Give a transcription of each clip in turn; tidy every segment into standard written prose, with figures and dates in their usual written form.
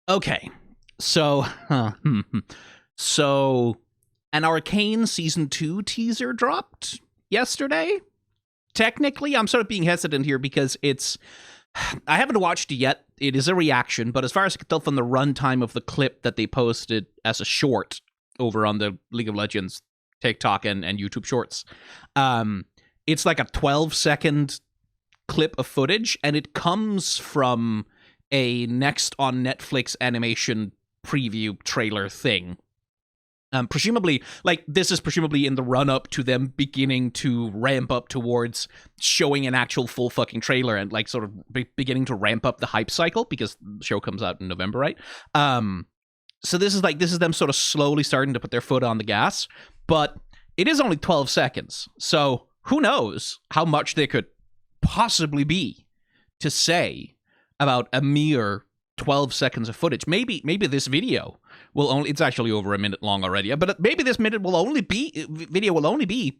Okay, so, so an Arcane Season 2 teaser dropped yesterday. Technically, I'm sort of being hesitant here because I haven't watched it yet. It is a reaction, but as far as I can tell from the runtime of the clip that they posted as a short over on the League of Legends TikTok and YouTube Shorts, it's like a 12-second clip of footage, and it comes from a next on Netflix animation preview trailer thing. Presumably, like, this is presumably in the run-up to them beginning to ramp up towards showing an actual full fucking trailer and, like, sort of beginning to ramp up the hype cycle, because the show comes out in November, right? So this is them sort of slowly starting to put their foot on the gas, but it is only 12 seconds, so who knows how much they could possibly be to say about a mere 12 seconds of footage. Maybe this video will only, it's actually over a minute long already, but maybe this video will only be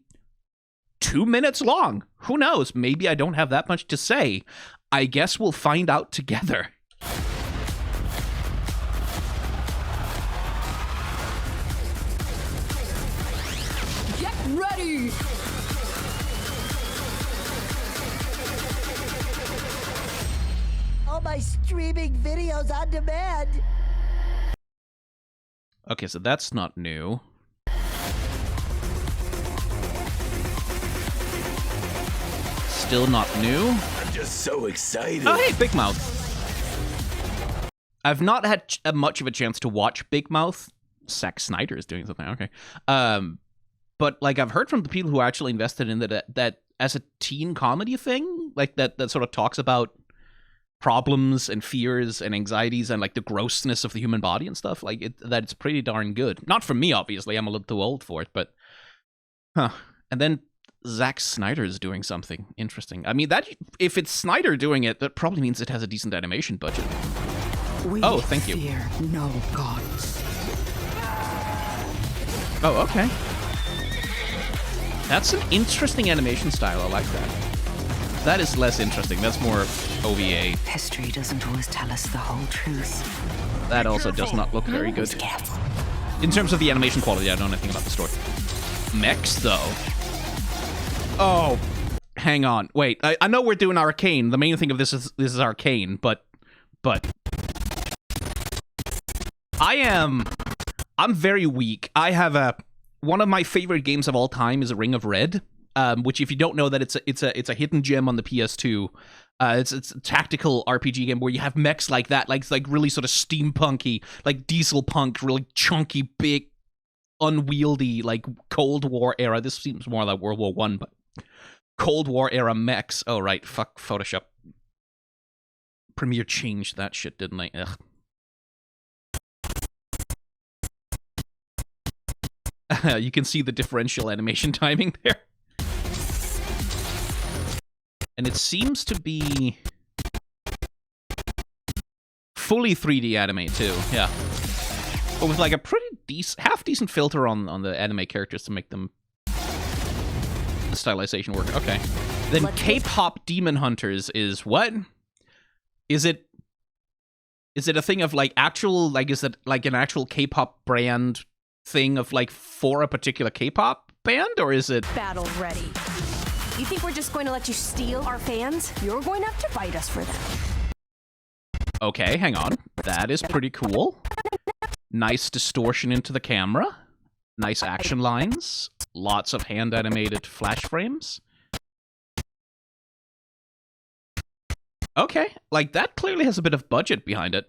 2 minutes long. Who knows? Maybe I don't have that much to say. I guess we'll find out together. Get ready! All my streaming videos on demand. Okay, so that's not new. Still not new. I'm just so excited. Oh, hey, Big Mouth. I've not had much of a chance to watch Big Mouth. Zack Snyder is doing something, okay. But, like, I've heard from the people who are actually invested in that as a teen comedy thing, like, that sort of talks about problems and fears and anxieties and, like, the grossness of the human body and stuff, like, that it's pretty darn good. Not for me, obviously. I'm a little too old for it, but... Huh. And then Zack Snyder is doing something interesting. I mean, that if it's Snyder doing it, that probably means it has a decent animation budget. Oh, thank you. Fear no gods. Oh, okay. That's an interesting animation style. I like that. That is less interesting. That's more OVA. History doesn't always tell us the whole truth. That also does not look very good. In terms of the animation quality, I don't know anything about the story. Mechs, though. Oh, hang on. Wait, I know we're doing Arcane. The main thing of this is Arcane, but I'm very weak. I have one of my favorite games of all time is Ring of Red, which, if you don't know that, it's a hidden gem on the PS2. It's a tactical RPG game where you have mechs like that, like really sort of steampunky, like diesel punk, really chunky, big, unwieldy, like Cold War era. This seems more like World War I, but Cold War era mechs. Oh right, fuck Photoshop. Premiere changed that shit, didn't they? Ugh. You can see the differential animation timing there. And it seems to be fully 3D anime too, yeah. But with like a pretty half-decent filter on the anime characters to make them the stylization work. Okay. Then K-pop Demon Hunters is what? Is it a thing of like actual, like, is it like an actual K-pop brand thing of like for a particular K-pop band, or is it battle ready? You think we're just going to let you steal our fans? You're going to have to fight us for them. Okay, hang on. That is pretty cool. Nice distortion into the camera. Nice action lines. Lots of hand-animated flash frames. Okay, like, that clearly has a bit of budget behind it.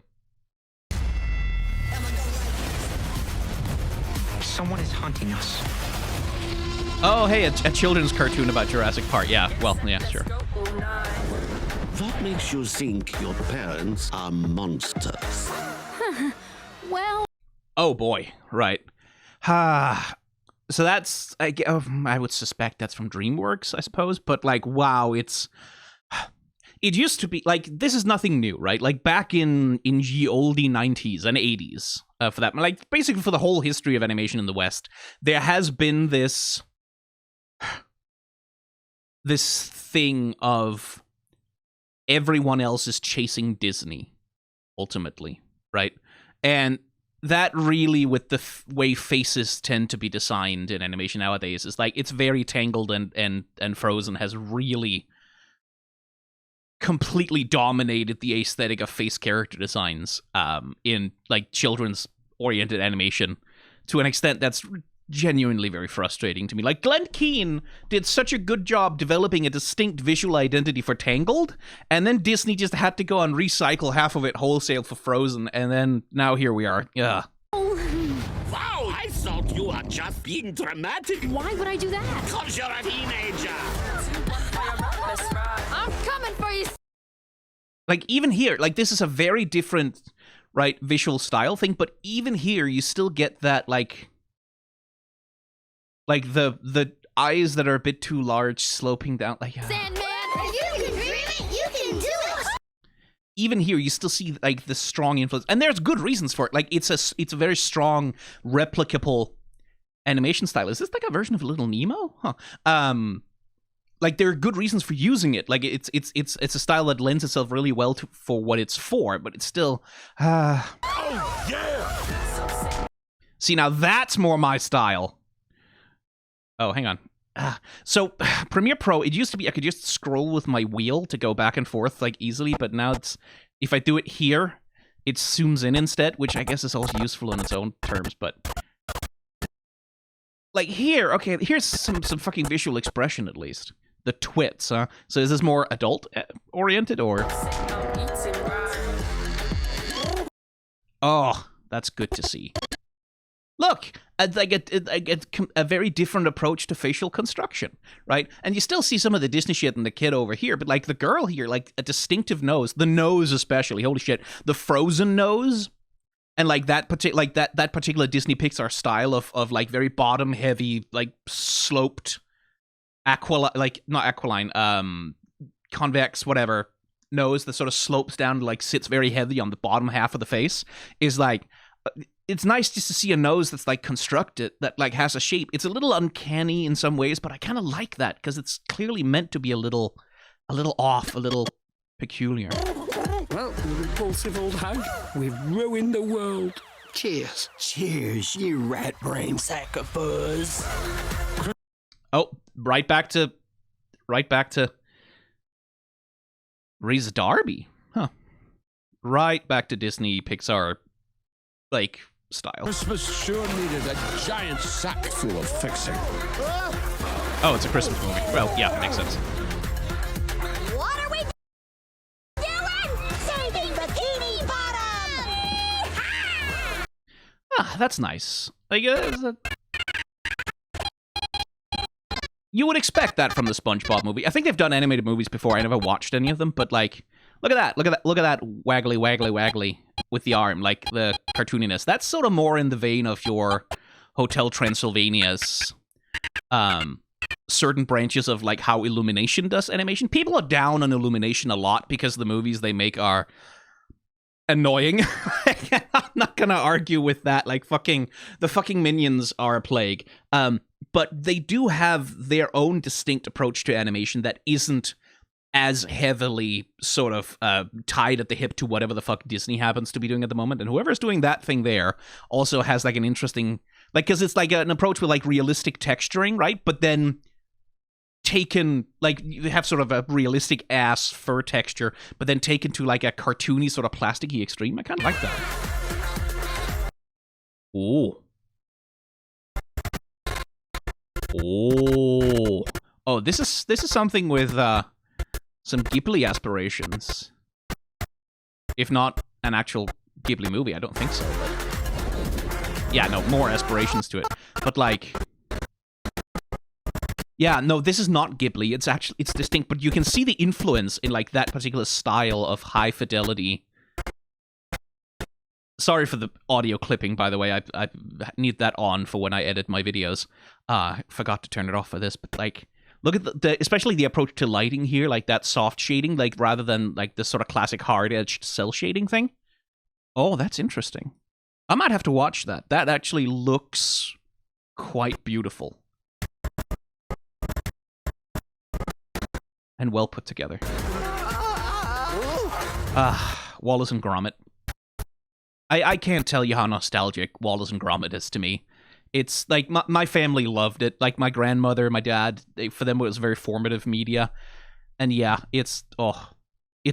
Someone is hunting us. Oh, hey, a children's cartoon about Jurassic Park. Yeah, well, yeah, sure. What makes you think your parents are monsters? Well... Oh, boy. Right. So that's... I would suspect that's from DreamWorks, I suppose. But, like, wow, it used to be... Like, this is nothing new, right? Like, back in ye olde 90s and 80s, for that... Like, basically for the whole history of animation in the West, there has been this thing of everyone else is chasing Disney, ultimately. right? And that really, with the way faces tend to be designed in animation nowadays, is like it's very Tangled and Frozen has really completely dominated the aesthetic of face character designs in like children's oriented animation to an extent that's genuinely very frustrating to me. Like Glenn Keane did such a good job developing a distinct visual identity for Tangled, and then Disney just had to go and recycle half of it wholesale for Frozen, and then now here we are. Yeah. Wow, I thought you were just being dramatic. Why would I do that? Because you're a teenager. I'm coming for you. Like even here, like this is a very different, right, visual style thing, but even here you still get that like the eyes that are a bit too large sloping down, like Sandman, You can dream it. You can do it. even here you still see like the strong influence, and there's good reasons for it. Like it's a very strong replicable animation style. Is this like a version of Little Nemo? Huh. Like there are good reasons for using it. Like it's a style that lends itself really well to for what it's for, but it's still Oh, yeah! See, now that's more my style. Oh, hang on. So Premiere Pro, it used to be I could just scroll with my wheel to go back and forth like easily, but now it's if I do it here, it zooms in instead, which I guess is also useful in its own terms, but like here, okay, here's some fucking visual expression at least. The twits, huh? So is this more adult oriented or? Oh, that's good to see. Look, I get a very different approach to facial construction, right? And you still see some of the Disney shit in the kid over here, but like the girl here, like a distinctive nose, the nose especially. Holy shit, the Frozen nose, and like that particular Disney Pixar style of like very bottom heavy, like sloped, convex, whatever nose that sort of slopes down, like sits very heavy on the bottom half of the face is like. It's nice just to see a nose that's like constructed, that like has a shape. It's a little uncanny in some ways, but I kind of like that because it's clearly meant to be a little off, a little peculiar. Well, you repulsive old hag, we've ruined the world. Cheers. Cheers, you rat brain sack of fuzz. Oh, right back to Rhys Darby, huh? Right back to Disney Pixar, like style. Christmas sure needed a giant sack full of fixing. Oh, it's a Christmas movie. Well, yeah, makes sense. What are we doing? Saving Bikini Bottom! Ah, that's nice. Like, you would expect that from the SpongeBob movie. I think they've done animated movies before. I never watched any of them, but like, look at that waggly with the arm, like the cartooniness. That's sort of more in the vein of your Hotel Transylvania's certain branches of like how Illumination does animation. People are down on Illumination a lot because the movies they make are annoying. I'm not gonna argue with that. Like the fucking Minions are a plague. But they do have their own distinct approach to animation that isn't as heavily sort of tied at the hip to whatever the fuck Disney happens to be doing at the moment. And whoever's doing that thing there also has like an interesting, like, because it's like an approach with like realistic texturing, right? But then taken, like, you have sort of a realistic ass fur texture, but then taken to like a cartoony sort of plasticky extreme. I kind of like that. Ooh. Oh, this is something with some Ghibli aspirations. If not an actual Ghibli movie, I don't think so. But yeah, no, more aspirations to it. But like, yeah, no, this is not Ghibli. It's distinct, but you can see the influence in like that particular style of high fidelity. Sorry for the audio clipping, by the way. I need that on for when I edit my videos. Forgot to turn it off for this, but like, look at the especially the approach to lighting here, like that soft shading, like rather than like this sort of classic hard-edged cell shading thing. Oh, that's interesting. I might have to watch that. That actually looks quite beautiful. And well put together. Wallace and Gromit. I can't tell you how nostalgic Wallace and Gromit is to me. It's like my family loved it. Like my grandmother, my dad, for them it was very formative media. And yeah, it's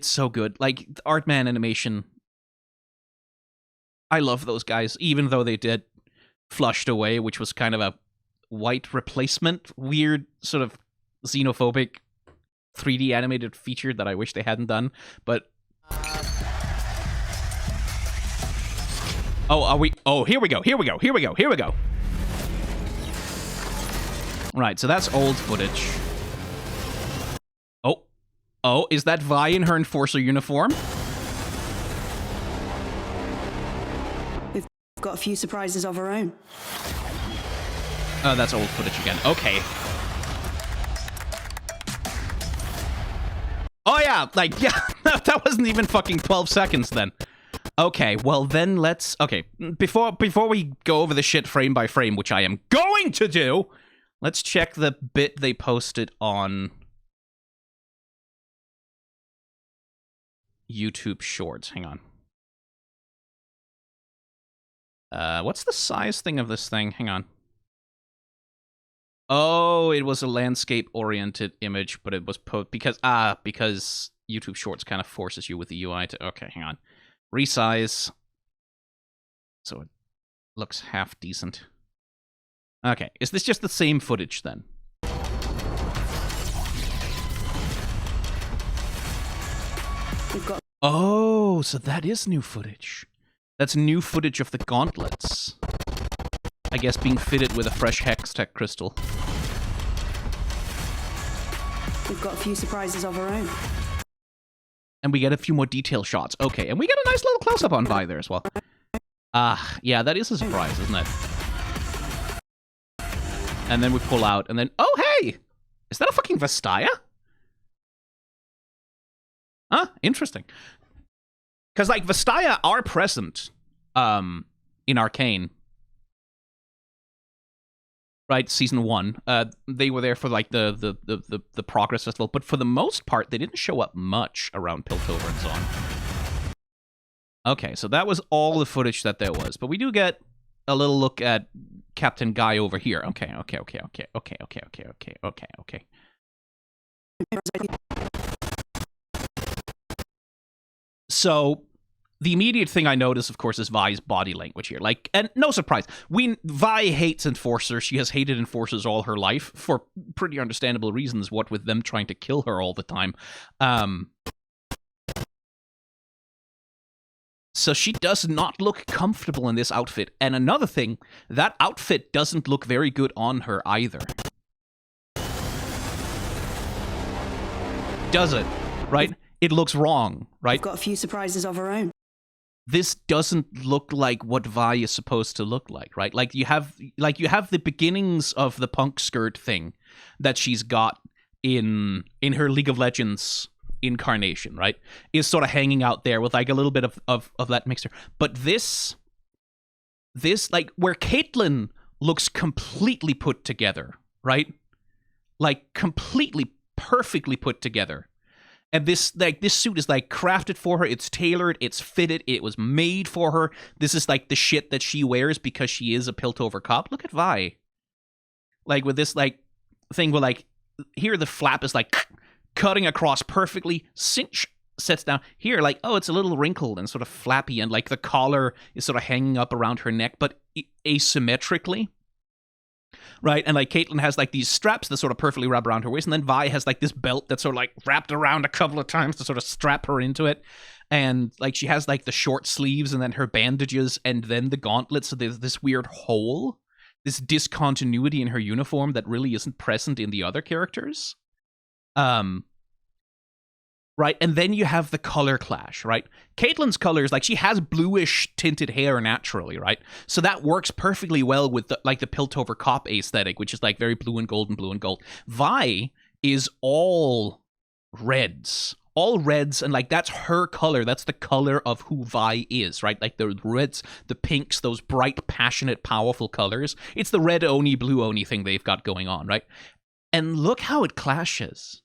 so good. Like Artman Animation, I love those guys, even though they did Flushed Away, which was kind of a white replacement, weird sort of xenophobic 3D animated feature that I wish they hadn't done. But here we go. Right, so that's old footage. Oh, is that Vi in her Enforcer uniform? We've got a few surprises of our own. Oh, that's old footage again. Okay. Oh yeah, like, yeah, that wasn't even fucking 12 seconds then. Okay, well then let's... Okay, before we go over the shit frame by frame, which I am going to do, let's check the bit they posted on YouTube Shorts. Hang on. What's the size thing of this thing? Hang on. Oh, it was a landscape-oriented image, but it was because YouTube Shorts kind of forces you with the UI to... Okay, hang on. Resize. So it looks half decent. Okay, is this just the same footage then? Oh, so that is new footage. That's new footage of the gauntlets. I guess being fitted with a fresh Hextech crystal. We've got a few surprises of our own. And we get a few more detail shots. Okay, and we get a nice little close-up on Vi there as well. Yeah, that is a surprise, isn't it? And then we pull out, and then... Oh, hey! Is that a fucking Vastaya? Huh? Interesting. Because, like, Vastaya are present in Arcane. Right, season 1. They were there for like the Progress Festival, but for the most part, they didn't show up much around Piltover and so on. Okay, so that was all the footage that there was, but we do get a little look at Captain Guy over here. Okay. So the immediate thing I notice, of course, is Vi's body language here. Like, and no surprise, Vi hates Enforcers. She has hated Enforcers all her life for pretty understandable reasons, what with them trying to kill her all the time. So she does not look comfortable in this outfit. And another thing, that outfit doesn't look very good on her either. Does it? Right? It looks wrong, right? We've got a few surprises of our own. This doesn't look like what Vi is supposed to look like, right? Like you have the beginnings of the punk skirt thing that she's got in her League of Legends incarnation, right? Is sort of hanging out there with like a little bit of that mixture. But this like where Caitlyn looks completely put together, right? Like completely perfectly put together. And this suit is like crafted for her. It's tailored. It's fitted. It was made for her. This is like the shit that she wears because she is a Piltover cop. Look at Vi. Like with this like thing where like here the flap is like cutting across perfectly. Cinch sets down. Here like oh it's a little wrinkled and sort of flappy and like the collar is sort of hanging up around her neck but asymmetrically. Right, and like Caitlyn has like these straps that sort of perfectly wrap around her waist, and then Vi has like this belt that's sort of like wrapped around a couple of times to sort of strap her into it. And like she has like the short sleeves and then her bandages and then the gauntlets. So there's this weird hole, this discontinuity in her uniform that really isn't present in the other characters. Right, and then you have the color clash, right? Caitlyn's colors, like, she has bluish tinted hair naturally, right? So that works perfectly well with, the Piltover cop aesthetic, which is, like, very blue and gold and blue and gold. Vi is all reds, and, like, that's her color. That's the color of who Vi is, right? Like, the reds, the pinks, those bright, passionate, powerful colors. It's the red Oni, blue Oni thing they've got going on, right? And look how it clashes.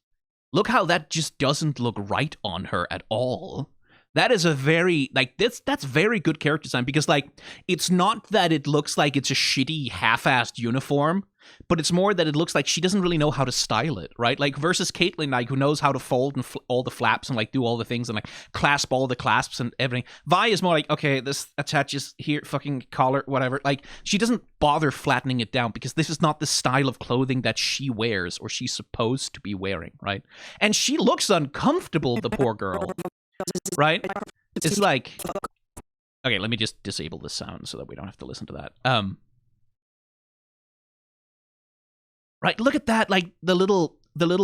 Look how that just doesn't look right on her at all. That is a very, like, that's very good character design, because, like, it's not that it looks like it's a shitty, half-assed uniform, but it's more that it looks like she doesn't really know how to style it, right? Like, versus Caitlyn, like, who knows how to fold and all the flaps and, like, do all the things and, like, clasp all the clasps and everything. Vi is more like, okay, this attaches here, fucking collar, whatever. Like, she doesn't bother flattening it down, because this is not the style of clothing that she wears or she's supposed to be wearing, right? And she looks uncomfortable, the poor girl. Right? It's like, okay, let me just disable the sound so that we don't have to listen to that. Right, look at that, like the little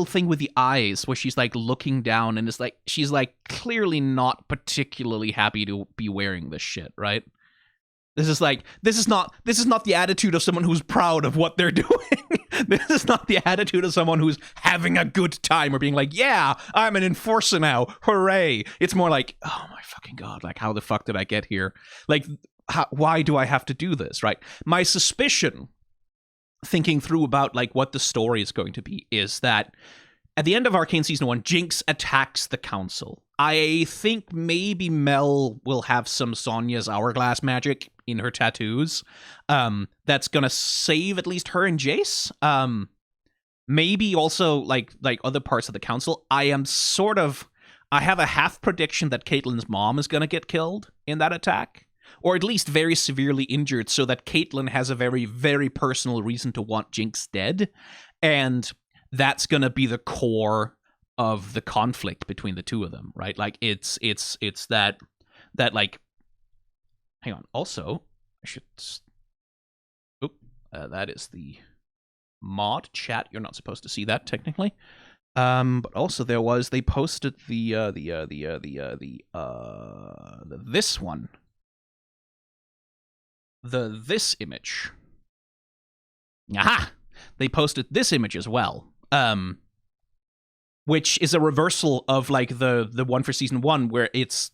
thing with the eyes where she's like looking down, and it's like she's like clearly not particularly happy to be wearing this shit, right? This is not the attitude of someone who's proud of what they're doing. This is not the attitude of someone who's having a good time or being like, yeah, I'm an enforcer now, hooray. It's more like, oh my fucking god, like, how the fuck did I get here? Like, why do I have to do this, right? My suspicion, thinking through about like what the story is going to be, is that at the end of Arcane Season 1, Jinx attacks the Council. I think maybe Mel will have some Sonya's Hourglass magic in her tattoos. That's gonna save at least her and Jace. Maybe also like other parts of the Council. I have a half prediction that Caitlyn's mom is gonna get killed in that attack, or at least very severely injured, so that Caitlyn has a very, very personal reason to want Jinx dead, and that's gonna be the core of the conflict between the two of them, right? Like, it's that like, hang on. Also, I should. That is the mod chat. You're not supposed to see that technically. But also they posted this one. This image. Aha! They posted this image as well. Which is a reversal of like the one for Season 1, where it's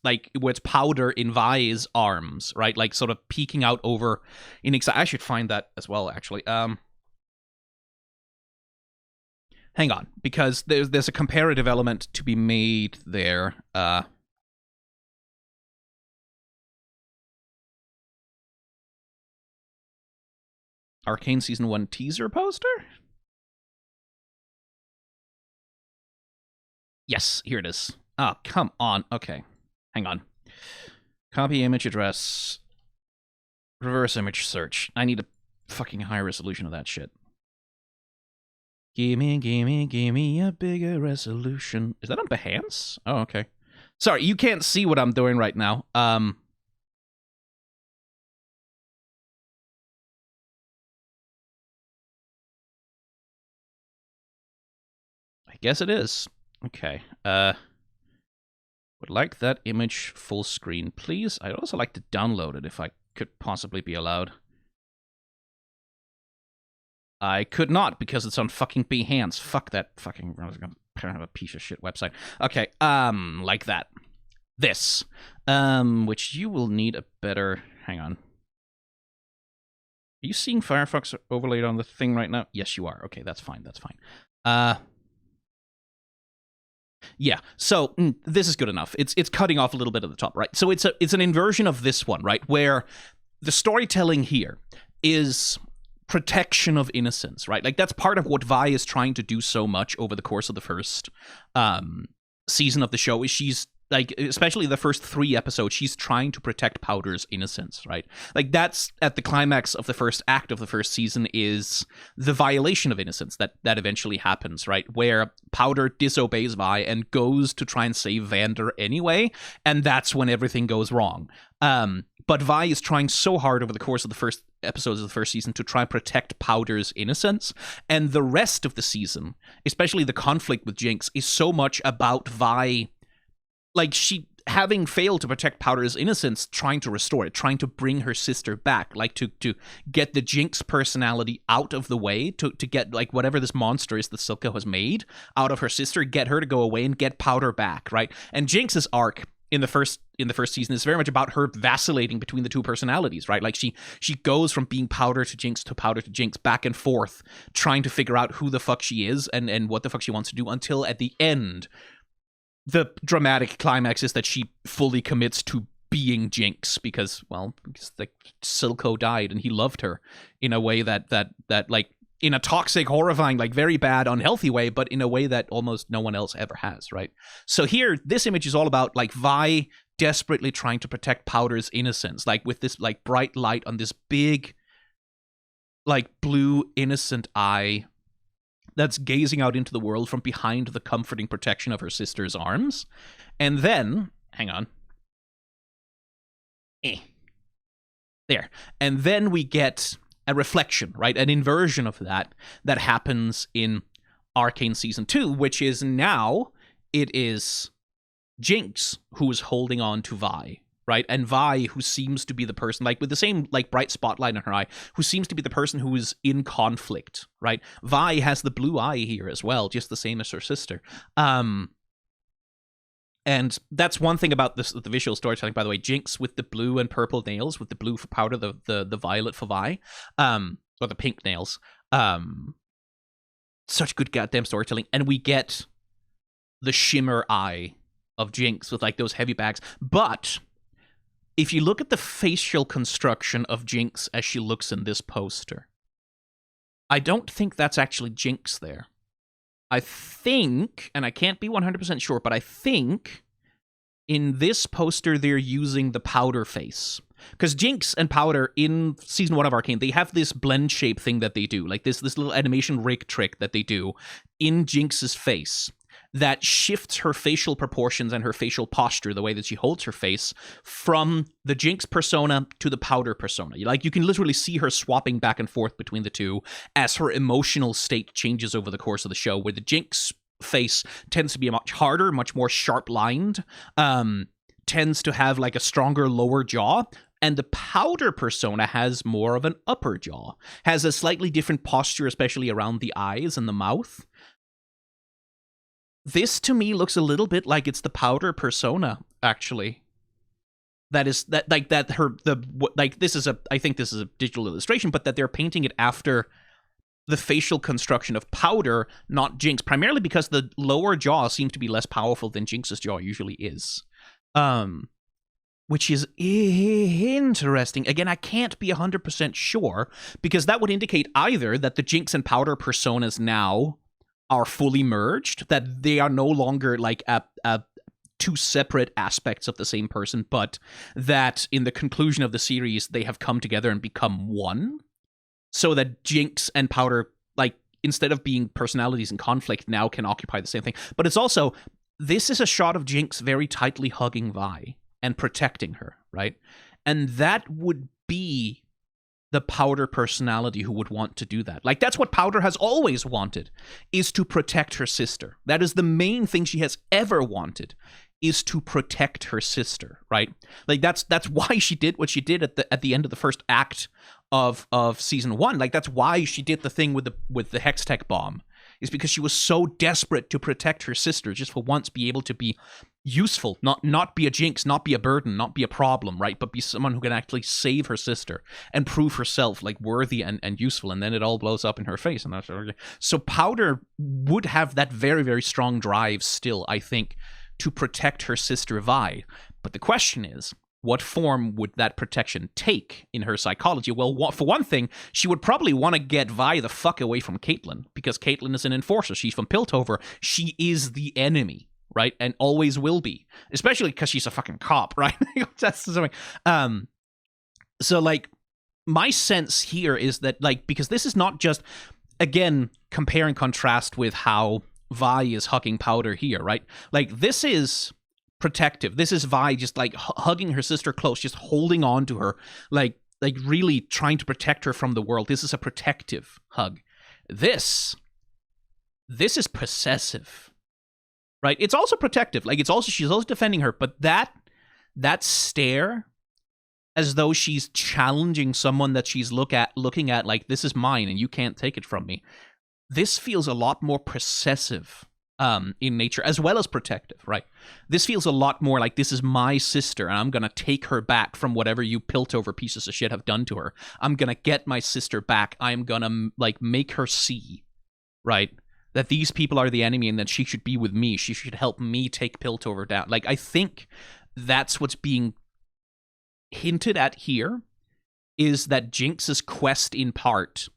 Powder in Vi's arms, right? Like sort of peeking out over in I should find that as well, actually. Hang on, because there's a comparative element to be made there. Arcane Season 1 teaser poster? Yes, here it is. Oh, come on. Okay. Hang on. Copy image address. Reverse image search. I need a fucking high resolution of that shit. Gimme a bigger resolution. Is that on Behance? Oh, okay. Sorry, you can't see what I'm doing right now. I guess it is. Okay. Would like that image full screen, please. I'd also like to download it if I could possibly be allowed. I could not, because it's on fucking Behance. Fuck that fucking... I was gonna have a piece of shit website. Okay, like that. This. Which you will need a better... Hang on. Are you seeing Firefox overlaid on the thing right now? Yes, you are. Okay, that's fine, that's fine. Yeah, so this is good enough. It's cutting off a little bit at the top, right? So it's an inversion of this one, right? Where the storytelling here is protection of innocence, right? Like, that's part of what Vi is trying to do so much over the course of the first season of the show, is she's, like, especially the first 3 episodes, she's trying to protect Powder's innocence, right? Like, that's at the climax of the first act of the first season, is the violation of innocence that eventually happens, right? Where Powder disobeys Vi and goes to try and save Vander anyway, and that's when everything goes wrong. But Vi is trying so hard over the course of the first episodes of the first season to try and protect Powder's innocence, and the rest of the season, especially the conflict with Jinx, is so much about Vi, like, she, having failed to protect Powder's innocence, trying to restore it, trying to bring her sister back, like, to get the Jinx personality out of the way, to get, like, whatever this monster is that Silco has made out of her sister, get her to go away and get Powder back, right? And Jinx's arc in the first season is very much about her vacillating between the two personalities, right? Like, she goes from being Powder to Jinx to Powder to Jinx, back and forth, trying to figure out who the fuck she is and what the fuck she wants to do, until at the end the dramatic climax is that she fully commits to being Jinx because like Silco died and he loved her in a way that like in a toxic, horrifying, like very bad, unhealthy way, but in a way that almost no one else ever has, right? So here, this image is all about like Vi desperately trying to protect Powder's innocence, like with this like bright light on this big, like blue innocent eye that's gazing out into the world from behind the comforting protection of her sister's arms. And then, hang on. There. And then we get a reflection, right? An inversion of that happens in Arcane Season 2, which is now it is Jinx who is holding on to Vi, right? And Vi, who seems to be the person, like with the same like bright spotlight in her eye, who seems to be the person who is in conflict, right? Vi has the blue eye here as well, just the same as her sister. And that's one thing about this, the visual storytelling, by the way. Jinx with the blue and purple nails, with the blue for Powder, the violet for Vi, or the pink nails. Such good goddamn storytelling. And we get the shimmer eye of Jinx with like those heavy bags. But if you look at the facial construction of Jinx as she looks in this poster, I don't think that's actually Jinx there. I think, and I can't be 100% sure, but I think in this poster they're using the Powder face. Because Jinx and Powder in Season 1 of Arcane, they have this blend shape thing that they do, like this little animation rig trick that they do in Jinx's face that shifts her facial proportions and her facial posture, the way that she holds her face, from the Jinx persona to the Powder persona. Like, you can literally see her swapping back and forth between the two as her emotional state changes over the course of the show, where the Jinx face tends to be much harder, much more sharp-lined, tends to have like a stronger lower jaw, and the Powder persona has more of an upper jaw, has a slightly different posture, especially around the eyes and the mouth. This, to me, looks a little bit like it's the Powder persona, actually. I think this is a digital illustration, but that they're painting it after the facial construction of Powder, not Jinx, primarily because the lower jaw seems to be less powerful than Jinx's jaw usually is. Which is interesting. Again, I can't be 100% sure, because that would indicate either that the Jinx and Powder personas now are fully merged, that they are no longer like two separate aspects of the same person, but that in the conclusion of the series, they have come together and become one, so that Jinx and Powder, like, instead of being personalities in conflict, now can occupy the same thing. But it's also, this is a shot of Jinx very tightly hugging Vi and protecting her, right? And that would be the Powder personality who would want to do that. Like, that's what Powder has always wanted, is to protect her sister. That is the main thing she has ever wanted, is to protect her sister, right? Like, that's why she did what she did at the end of the first act of Season 1. Like, that's why she did the thing with the Hextech bomb, is because she was so desperate to protect her sister, just for once be able to be useful, not be a Jinx, not be a burden, not be a problem, right? But be someone who can actually save her sister and prove herself like worthy and useful. And then it all blows up in her face. And that's so Powder would have that very, very strong drive still, I think, to protect her sister Vi. But the question is, what form would that protection take in her psychology? Well, for one thing, she would probably want to get Vi the fuck away from Caitlyn, because Caitlyn is an enforcer. She's from Piltover. She is the enemy, right? And always will be. Especially because she's a fucking cop, right? That's something. So, like, my sense here is that, like, because this is not just, again, compare and contrast with how Vi is hugging Powder here, right? Like, this is protective. This is Vi just like hugging her sister close, just holding on to her, like really trying to protect her from the world. This is a protective hug. This is possessive, right? It's also protective. Like, she's also defending her, but that stare, as though she's challenging someone that she's looking at like, this is mine and you can't take it from me. This feels a lot more possessive in nature, as well as protective, right? This feels a lot more like, this is my sister, and I'm gonna take her back from whatever you Piltover pieces of shit have done to her. I'm gonna get my sister back. I'm gonna, like, make her see, right, that these people are the enemy and that she should be with me. She should help me take Piltover down. Like, I think that's what's being hinted at here, is that Jinx's quest in part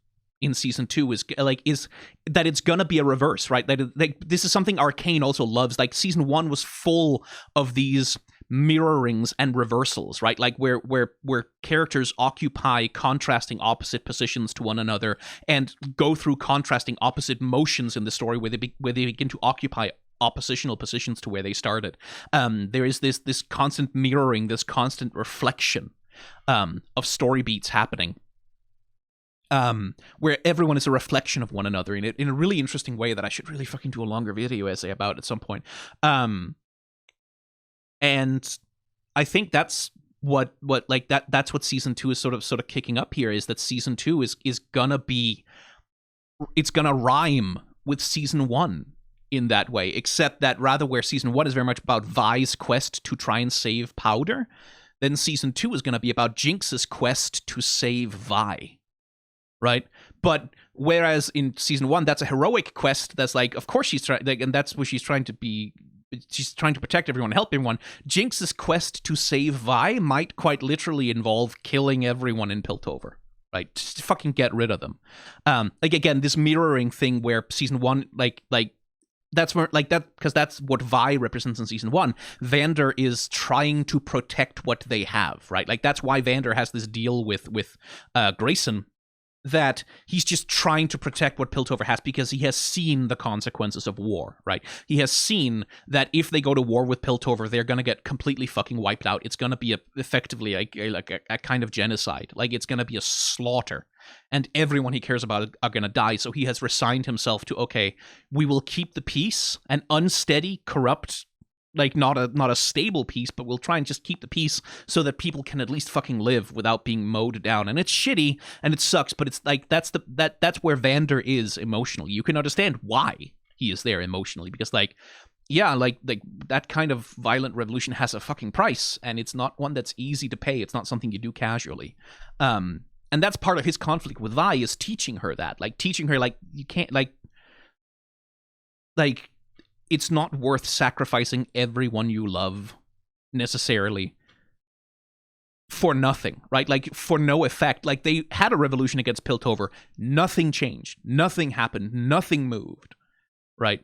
in season 2 is that it's gonna be a reverse, right? Like this is something Arcane also loves. Like season 1 was full of these mirrorings and reversals, right? Like where characters occupy contrasting opposite positions to one another and go through contrasting opposite motions in the story where they begin to occupy oppositional positions to where they started. There is this constant mirroring, this constant reflection of story beats happening, where everyone is a reflection of one another in a really interesting way that I should really fucking do a longer video essay about at some point. And I think that's what like that's what season 2 is sort of kicking up here, is that season 2 is gonna be, it's gonna rhyme with season 1 in that way, except that rather where season 1 is very much about Vi's quest to try and save Powder, then season 2 is gonna be about Jinx's quest to save Vi. Right? But whereas in season 1, that's a heroic quest that's like, of course she's trying, and that's what she's trying to be. She's trying to protect everyone, help everyone. Jinx's quest to save Vi might quite literally involve killing everyone in Piltover, right? Just fucking get rid of them. Like again, this mirroring thing where season 1, like that's where like that, because that's what Vi represents in season 1. Vander is trying to protect what they have, right? Like that's why Vander has this deal with Grayson, that he's just trying to protect what Piltover has because he has seen the consequences of war, right? He has seen that if they go to war with Piltover, they're going to get completely fucking wiped out. It's going to be effectively a kind of genocide. Like, it's going to be a slaughter. And everyone he cares about are going to die. So he has resigned himself to, okay, we will keep the peace, an unsteady, corrupt, like not a stable peace, but we'll try and just keep the peace so that people can at least fucking live without being mowed down. And it's shitty and it sucks, but it's like that's where Vander is emotionally. You can understand why he is there emotionally, because like that kind of violent revolution has a fucking price, and it's not one that's easy to pay. It's not something you do casually. And that's part of his conflict with Vi, is teaching her that, like teaching her like you can't like it's not worth sacrificing everyone you love necessarily for nothing, right? Like for no effect. Like they had a revolution against Piltover. Nothing changed. Nothing happened. Nothing moved, right?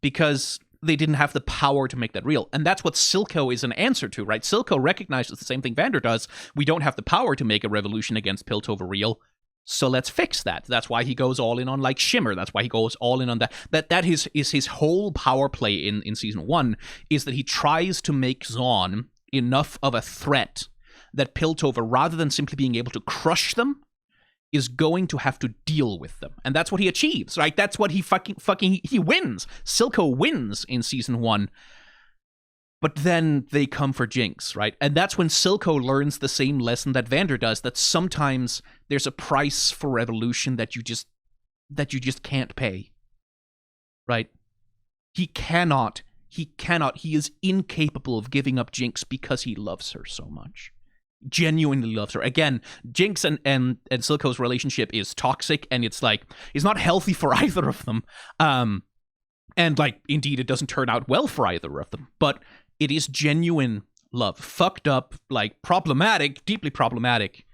Because they didn't have the power to make that real. And that's what Silco is an answer to, right? Silco recognizes the same thing Vander does. We don't have the power to make a revolution against Piltover real. So let's fix that. That's why he goes all in on like Shimmer. That's why he goes all in on that. That is his whole power play in season 1, is that he tries to make Zaun enough of a threat that Piltover, rather than simply being able to crush them, is going to have to deal with them. And that's what he achieves, right? That's what he he wins. Silco wins in season 1. But then they come for Jinx, right? And that's when Silco learns the same lesson that Vander does, that sometimes there's a price for revolution that you just can't pay, right? He is incapable of giving up Jinx because he loves her so much. Genuinely loves her. Again, Jinx and Silco's relationship is toxic, and it's like, it's not healthy for either of them. And like, indeed, it doesn't turn out well for either of them. But it is genuine love. Fucked up, like problematic, deeply problematic,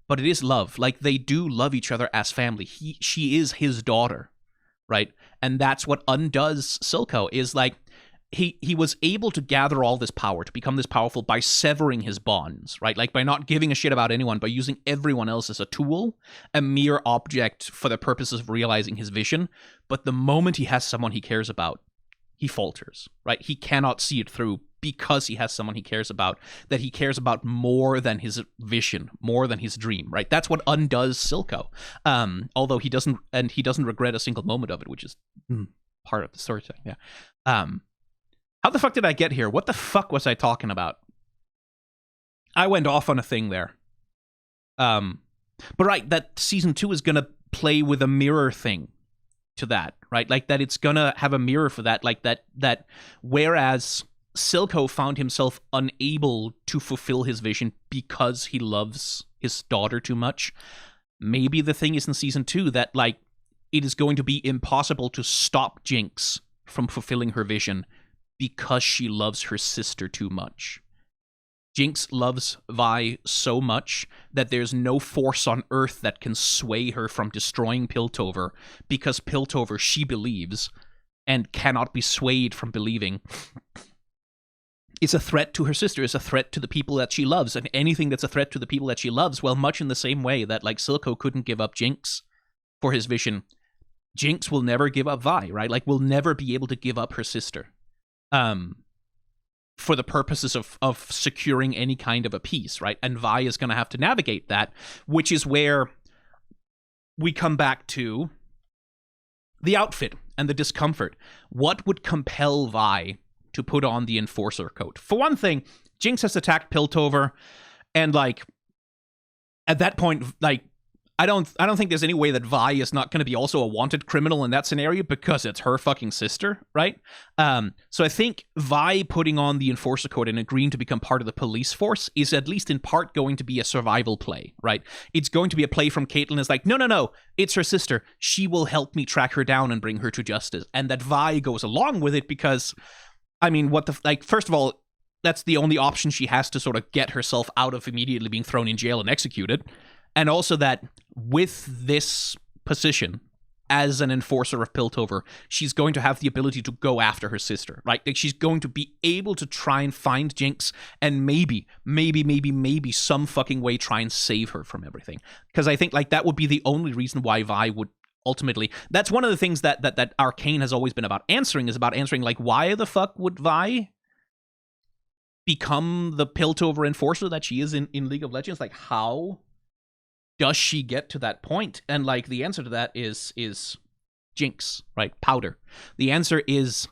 but it is love. Like, they do love each other as family. She is his daughter, right? And that's what undoes Silco, is like, he was able to gather all this power, to become this powerful by severing his bonds, right? Like, by not giving a shit about anyone, by using everyone else as a tool, a mere object for the purposes of realizing his vision. But the moment he has someone he cares about, he falters, right? He cannot see it through because he has someone he cares about, that he cares about more than his vision, more than his dream, right? That's what undoes Silco. Although he doesn't regret a single moment of it, which is part of the storytelling. Yeah. How the fuck did I get here? What the fuck was I talking about? I went off on a thing there. But right, that season 2 is gonna play with a mirror thing to that, right? Like, that it's gonna have a mirror for that, like that whereas Silco found himself unable to fulfill his vision because he loves his daughter too much, maybe the thing is in season 2 that, like, it is going to be impossible to stop Jinx from fulfilling her vision because she loves her sister too much. Jinx loves Vi so much that there's no force on Earth that can sway her from destroying Piltover, because Piltover, she believes, and cannot be swayed from believing, is a threat to her sister, is a threat to the people that she loves, and anything that's a threat to the people that she loves, well, much in the same way that, like, Silco couldn't give up Jinx for his vision, Jinx will never give up Vi, right? Like, will never be able to give up her sister. For the purposes of securing any kind of a peace, right? And Vi is going to have to navigate that, which is where we come back to the outfit and the discomfort. What would compel Vi to put on the Enforcer coat? For one thing, Jinx has attacked Piltover, and, like, at that point, like, I don't think there's any way that Vi is not going to be also a wanted criminal in that scenario, because it's her fucking sister, right? So I think Vi putting on the Enforcer code and agreeing to become part of the police force is at least in part going to be a survival play, right? It's going to be a play from Caitlyn is like, no, it's her sister. She will help me track her down and bring her to justice. And that Vi goes along with it because, I mean, first of all, that's the only option she has to sort of get herself out of immediately being thrown in jail and executed. And also that with this position as an enforcer of Piltover, she's going to have the ability to go after her sister, right? Like, she's going to be able to try and find Jinx and maybe some fucking way try and save her from everything. Because I think, like, that would be the only reason why Vi would ultimately... That's one of the things that Arcane has always been about answering, like, why the fuck would Vi become the Piltover enforcer that she is in League of Legends? Like, how does she get to that point? And, like, the answer to that is Jinx, right? Powder. The answer is,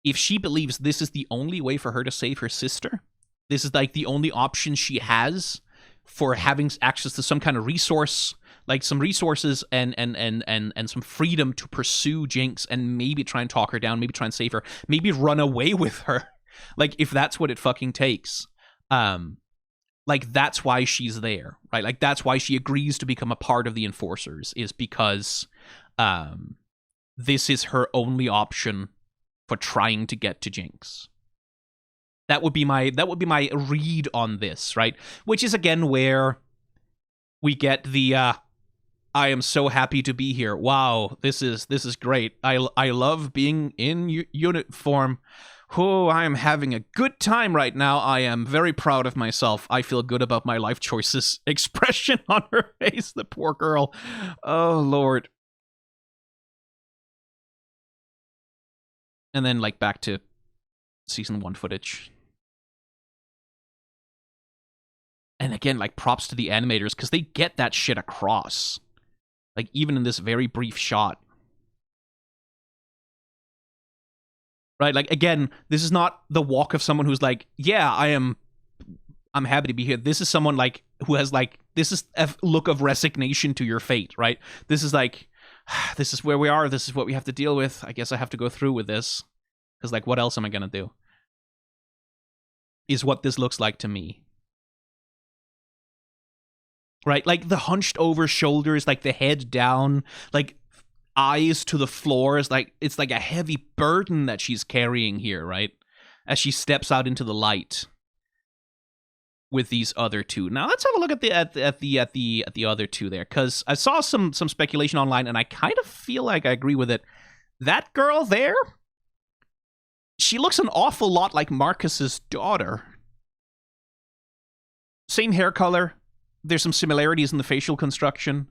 if she believes this is the only way for her to save her sister, this is, like, the only option she has for having access to some kind of resource, like some resources and some freedom to pursue Jinx and maybe try and talk her down, maybe try and save her, maybe run away with her. Like, if that's what it fucking takes, like, that's why she's there, right? Like, that's why she agrees to become a part of the Enforcers, is because this is her only option for trying to get to Jinx. That would be my read on this, right? Which is, again, where we get the I am so happy to be here. Wow, this is great. I love being in uniform. Oh, I am having a good time right now. I am very proud of myself. I feel good about my life choices. Expression on her face, the poor girl. Oh, Lord. And then, like, back to Season 1 footage. And again, like, props to the animators, because they get that shit across. Like, even in this very brief shot. Right, like, again, this is not the walk of someone who's like, yeah, I'm happy to be here. This is someone, like, who has, like, this is a look of resignation to your fate, right? This is like, this is where we are. This is what we have to deal with. I guess I have to go through with this. Because, like, what else am I going to do? Is what this looks like to me. Right, like, the hunched over shoulders, like, the head down, like, eyes to the floor, is like, it's like a heavy burden that she's carrying here, right? As she steps out into the light with these other two. Now let's have a look at the other two there, because I saw some speculation online, and I kind of feel like I agree with it. That girl there, she looks an awful lot like Marcus's daughter. Same hair color. There's some similarities in the facial construction.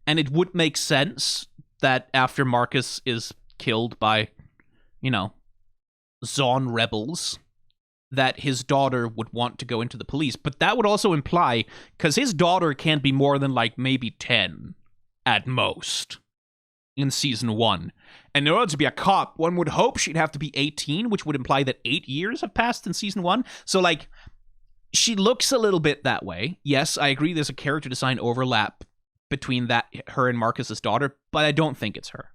And it would make sense that after Marcus is killed by, you know, Zaun rebels, that his daughter would want to go into the police. But that would also imply, because his daughter can't be more than, like, maybe 10 at most in Season 1. And in order to be a cop, one would hope she'd have to be 18, which would imply that 8 years have passed in Season 1. So, like, she looks a little bit that way. Yes, I agree there's a character design overlap between her and Marcus's daughter, but I don't think it's her.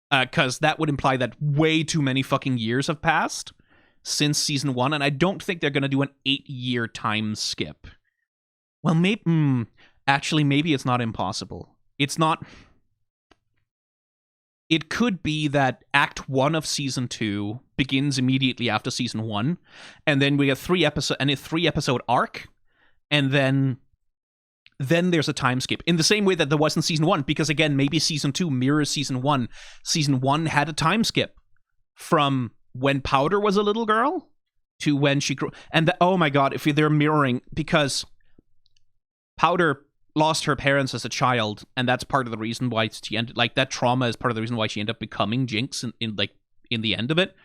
Because that would imply that way too many fucking years have passed since Season 1, and I don't think they're going to do an 8-year time skip. Well, maybe... actually, maybe it's not impossible. It's not... it could be that Act 1 of Season 2 begins immediately after Season 1, and then we have a 3-episode arc, and then there's a time skip, in the same way that there was in Season 1, because again, maybe Season 2 mirrors Season 1. Season 1 had a time skip from when Powder was a little girl to when she grew, and oh my god, if they're mirroring, because Powder lost her parents as a child, and that's part of the reason why she ended, like, that trauma is part of the reason why she ended up becoming Jinx in the end of it.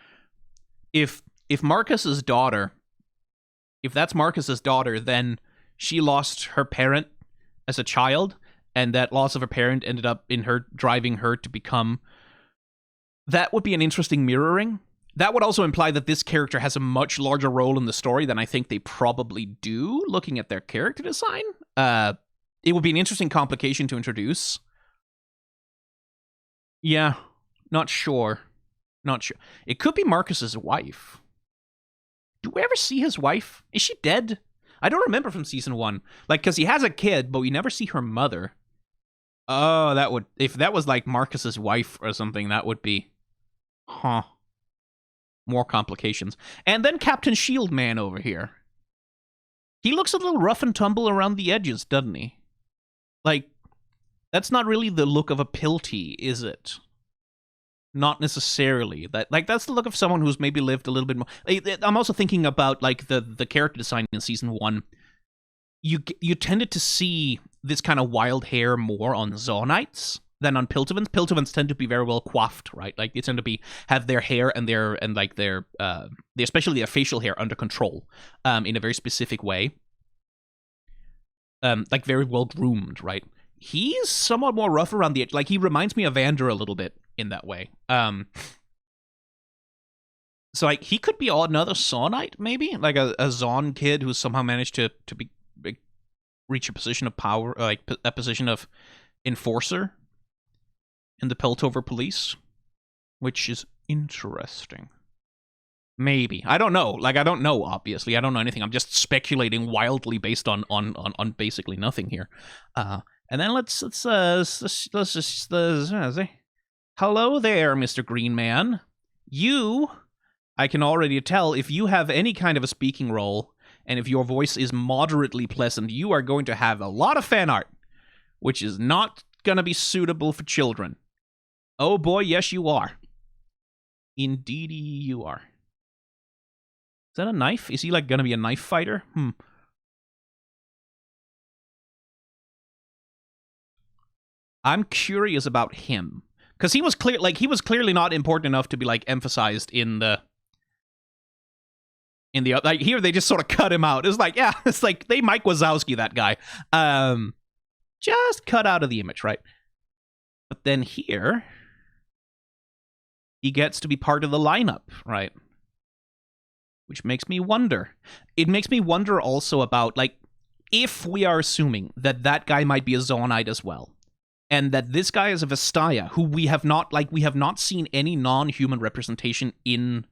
If Marcus's daughter, if that's Marcus's daughter, then she lost her parent as a child, and that loss of her parent ended up in her driving her to become. That would be an interesting mirroring. That would also imply that this character has a much larger role in the story than I think they probably do, looking at their character design. It would be an interesting complication to introduce. Yeah, not sure. Not sure. It could be Marcus's wife. Do we ever see his wife? Is she dead? I don't remember from Season 1. Like, because he has a kid, but we never see her mother. Oh, that would... If that was, like, Marcus's wife or something, that would be... Huh. More complications. And then Captain Shield Man over here. He looks a little rough and tumble around the edges, doesn't he? Like, that's not really the look of a Pilty, is it? Not necessarily. That's the look of someone who's maybe lived a little bit more. I'm also thinking about, like, the character design in Season 1. You tended to see this kind of wild hair more on Zonites than on Piltovans. Piltovans tend to be very well coiffed, right? Like, they tend to have their hair and their especially their facial hair under control, in a very specific way. Like, very well groomed, right? He's somewhat more rough around the edge. Like, he reminds me of Vander a little bit in that way. So, like, he could be another Zaunite, maybe? Like, a Zaun kid who's somehow managed to reach a position of power, like, a position of enforcer in the Piltover police, which is interesting. Maybe. I don't know. Like, I don't know, obviously. I don't know anything. I'm just speculating wildly based on basically nothing here. And then let's just hello there, Mr. Green Man. You, I can already tell, if you have any kind of a speaking role, and if your voice is moderately pleasant, you are going to have a lot of fan art, which is not going to be suitable for children. Oh boy, yes you are. Indeedy you are. Is that a knife? Is he, like, gonna be a knife fighter? I'm curious about him. Because he was clearly not important enough to be, like, emphasized in the... Like, here they just sort of cut him out. It's like, yeah, it's like, they Mike Wazowski that guy. Just cut out of the image, right? But then here... he gets to be part of the lineup, right? Which makes me wonder. It makes me wonder also about, like, if we are assuming that that guy might be a Zaunite as well, and that this guy is a Vestaya, who we have not seen any non-human representation in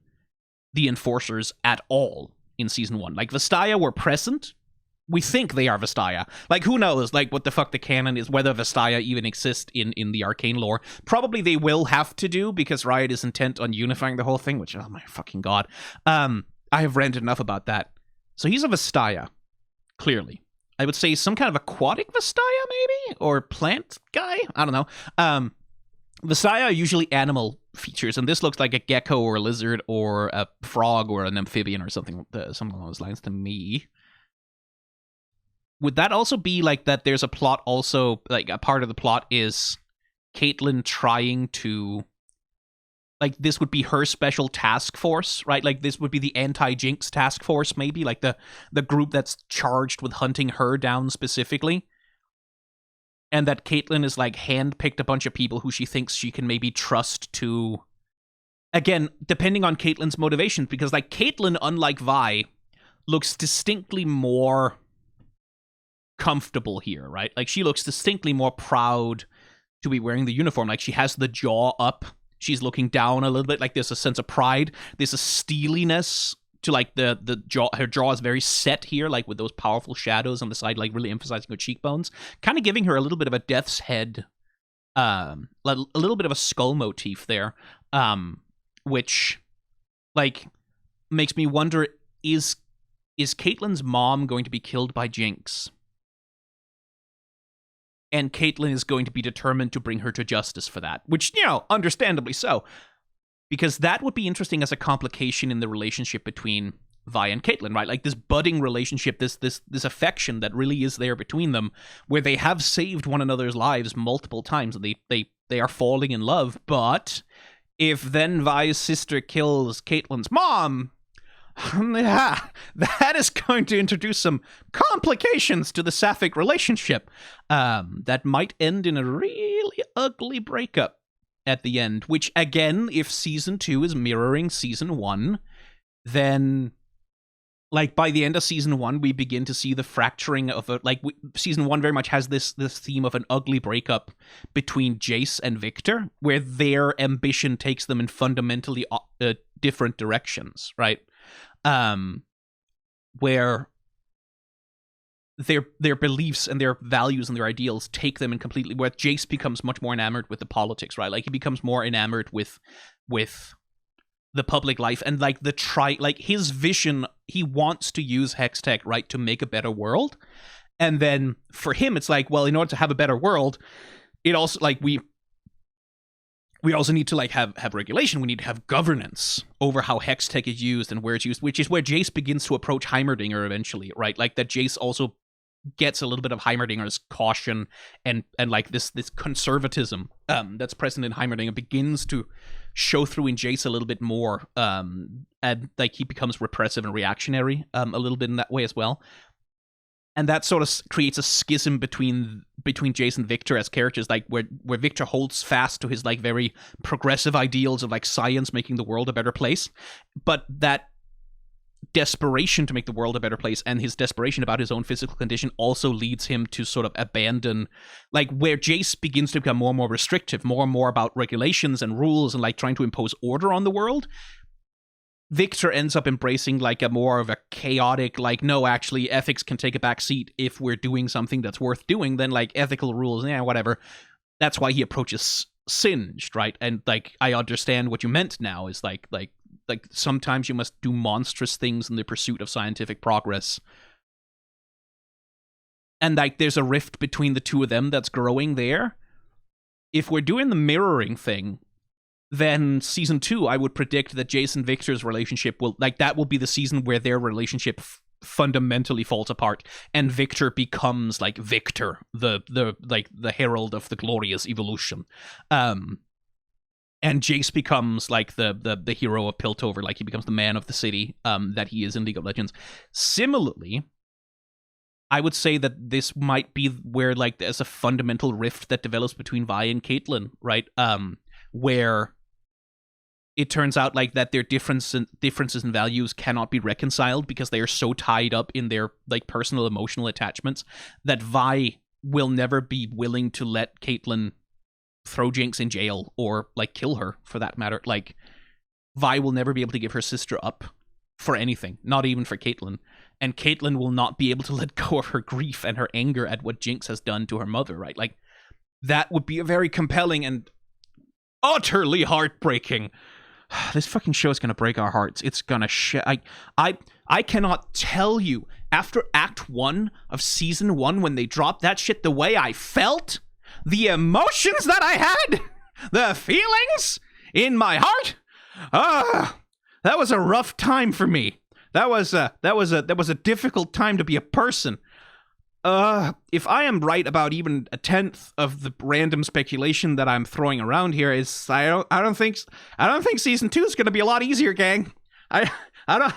the Enforcers at all in Season 1. Like, Vestaya were present. We think they are Vestaya. Like, who knows, like, what the fuck the canon is, whether Vestaya even exist in the Arcane lore. Probably they will have to do, because Riot is intent on unifying the whole thing, which, oh my fucking god. I have ranted enough about that. So he's a Vestaya, clearly. I would say some kind of aquatic Vestaya, maybe? Or plant guy? I don't know. Vestaya are usually animal features, and this looks like a gecko or a lizard or a frog or an amphibian or something along those lines to me. Would that also be, like, that there's a plot also, like, a part of the plot is Caitlyn trying to... Like, this would be her special task force, right? Like, this would be the anti-Jinx task force, maybe? Like, the group that's charged with hunting her down specifically. And that Caitlyn is, like, handpicked a bunch of people who she thinks she can maybe trust to... Again, depending on Caitlyn's motivations, because, like, Caitlyn, unlike Vi, looks distinctly more comfortable here, right? Like, she looks distinctly more proud to be wearing the uniform. Like, she has the jaw up. She's looking down a little bit, like there's a sense of pride. There's a steeliness to, like, the jaw. Her jaw is very set here, like, with those powerful shadows on the side, like, really emphasizing her cheekbones. Kind of giving her a little bit of a death's head a little bit of a skull motif there, which like makes me wonder, is Caitlyn's mom going to be killed by Jinx? And Caitlyn is going to be determined to bring her to justice for that, which, you know, understandably so, because that would be interesting as a complication in the relationship between Vi and Caitlyn, right? Like this budding relationship, this affection that really is there between them, where they have saved one another's lives multiple times, and they are falling in love. But if then Vi's sister kills Caitlyn's mom, yeah, that is going to introduce some complications to the sapphic relationship that might end in a really ugly breakup at the end, which, again, if Season 2 is mirroring Season 1, then, like, by the end of Season 1, we begin to see the fracturing of Season 1 very much has this theme of an ugly breakup between Jace and Victor, where their ambition takes them in fundamentally different directions, right? Where their beliefs and their values and their ideals take them in completely, where Jace becomes much more enamored with the politics, right? Like he becomes more enamored with the public life and like his vision. He wants to use Hextech, right, to make a better world. And then for him, it's like, well, in order to have a better world, it also like we also need to like have regulation. We need to have governance over how Hextech is used and where it's used, which is where Jace begins to approach Heimerdinger eventually, right? Like that Jace also gets a little bit of Heimerdinger's caution and like this conservatism that's present in Heimerdinger begins to show through in Jace a little bit more, and like he becomes repressive and reactionary a little bit in that way as well. And that sort of creates a schism between Jace and Victor as characters, like where Victor holds fast to his like very progressive ideals of like science making the world a better place, but that desperation to make the world a better place and his desperation about his own physical condition also leads him to sort of abandon, like where Jace begins to become more and more restrictive, more and more about regulations and rules and like trying to impose order on the world. Victor ends up embracing like a more of a chaotic, like, no, actually ethics can take a back seat if we're doing something that's worth doing, then like ethical rules, yeah, whatever. That's why he approaches Singed, right? And like, I understand what you meant now is like sometimes you must do monstrous things in the pursuit of scientific progress. And like, there's a rift between the two of them that's growing there. If we're doing the mirroring thing, then Season 2, I would predict that Jace and Victor's relationship will be the season where their relationship fundamentally falls apart, and Victor becomes like Victor, the herald of the glorious evolution, and Jace becomes like the hero of Piltover, like he becomes the man of the city that he is in League of Legends. Similarly, I would say that this might be where like there's a fundamental rift that develops between Vi and Caitlyn, right? Where it turns out like that their differences in values cannot be reconciled because they are so tied up in their like personal emotional attachments that Vi will never be willing to let Caitlyn throw Jinx in jail or like kill her for that matter. Like Vi will never be able to give her sister up for anything, not even for Caitlyn. And Caitlyn will not be able to let go of her grief and her anger at what Jinx has done to her mother, right? Like that would be a very compelling and utterly heartbreaking. This fucking show is gonna break our hearts. It's gonna I cannot tell you, after Act 1 of Season 1, when they dropped that shit, the way I felt, the emotions that I had, the feelings in my heart, that was a rough time for me. That was a difficult time to be a person. If I am right about even a tenth of the random speculation that I'm throwing around here, I don't think Season 2 is going to be a lot easier, gang. I don't